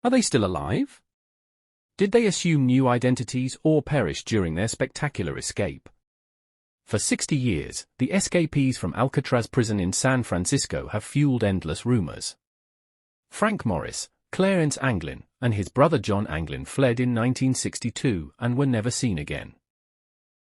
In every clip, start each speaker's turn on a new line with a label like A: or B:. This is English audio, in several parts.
A: Are they still alive? Did they assume new identities or perish during their spectacular escape? For 60 years, the escapees from Alcatraz prison in San Francisco have fueled endless rumors. Frank Morris, Clarence Anglin, and his brother John Anglin fled in 1962 and were never seen again.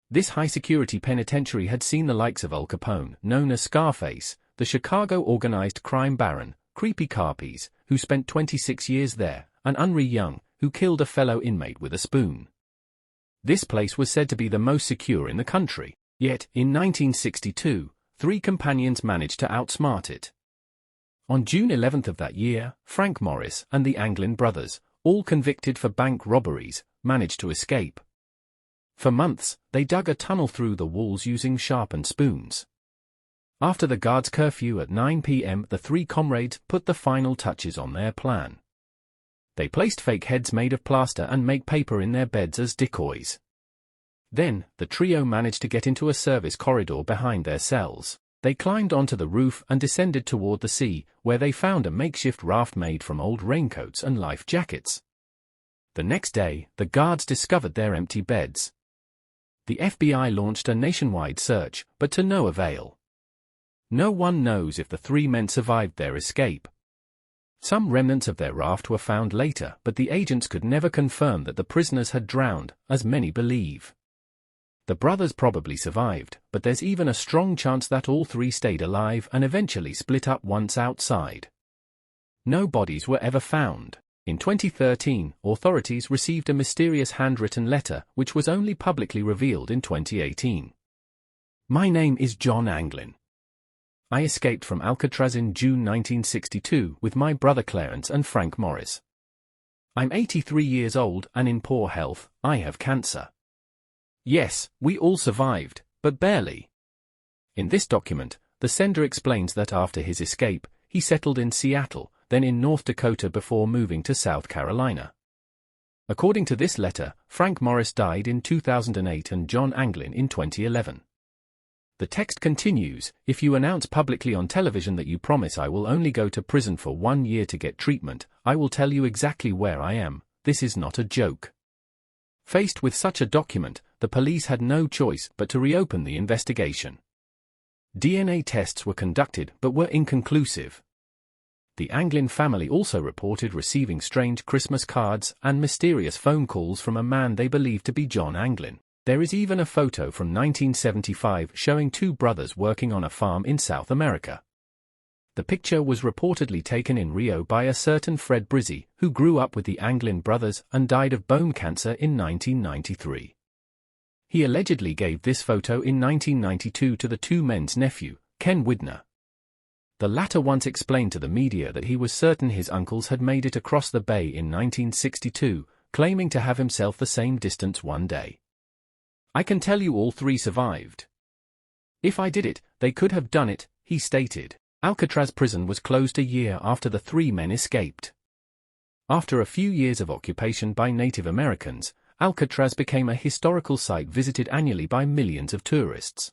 A: This high-security penitentiary had seen the likes of Al Capone, known as Scarface, the Chicago organized crime baron, Creepy Carpies, who spent 26 years there, and Henry Young, who killed a fellow inmate with a spoon. This place was said to be the most secure in the country, yet, in 1962, 3 companions managed to outsmart it. On June 11 of that year, Frank Morris and the Anglin brothers, all convicted for bank robberies, managed to escape. For months, they dug a tunnel through the walls using sharpened spoons. After the guards' curfew at 9 p.m., the 3 comrades put the final touches on their plan. They placed fake heads made of plaster and make paper in their beds as decoys. Then, the trio managed to get into a service corridor behind their cells. They climbed onto the roof and descended toward the sea, where they found a makeshift raft made from old raincoats and life jackets. The next day, the guards discovered their empty beds. The FBI launched a nationwide search, but to no avail. No one knows if the 3 men survived their escape. Some remnants of their raft were found later, but the agents could never confirm that the prisoners had drowned, as many believe. The brothers probably survived, but there's even a strong chance that all 3 stayed alive and eventually split up once outside. No bodies were ever found. In 2013, authorities received a mysterious handwritten letter which was only publicly revealed in 2018. My name is John Anglin. I escaped from Alcatraz in June 1962 with my brother Clarence and Frank Morris. I'm 83 years old and in poor health. I have cancer. Yes, we all survived, but barely. In this document, the sender explains that after his escape, he settled in Seattle, then in North Dakota before moving to South Carolina. According to this letter, Frank Morris died in 2008 and John Anglin in 2011. The text continues, if you announce publicly on television that you promise I will only go to prison for 1 year to get treatment, I will tell you exactly where I am. This is not a joke. Faced with such a document, the police had no choice but to reopen the investigation. DNA tests were conducted but were inconclusive. The Anglin family also reported receiving strange Christmas cards and mysterious phone calls from a man they believed to be John Anglin. There is even a photo from 1975 showing 2 brothers working on a farm in South America. The picture was reportedly taken in Rio by a certain Fred Brizzi, who grew up with the Anglin brothers and died of bone cancer in 1993. He allegedly gave this photo in 1992 to the 2 men's nephew, Ken Widner. The latter once explained to the media that he was certain his uncles had made it across the bay in 1962, claiming to have himself the same distance one day. I can tell you all 3 survived. If I did it, they could have done it, he stated. Alcatraz prison was closed a year after the 3 men escaped. After a few years of occupation by Native Americans, Alcatraz became a historical site visited annually by millions of tourists.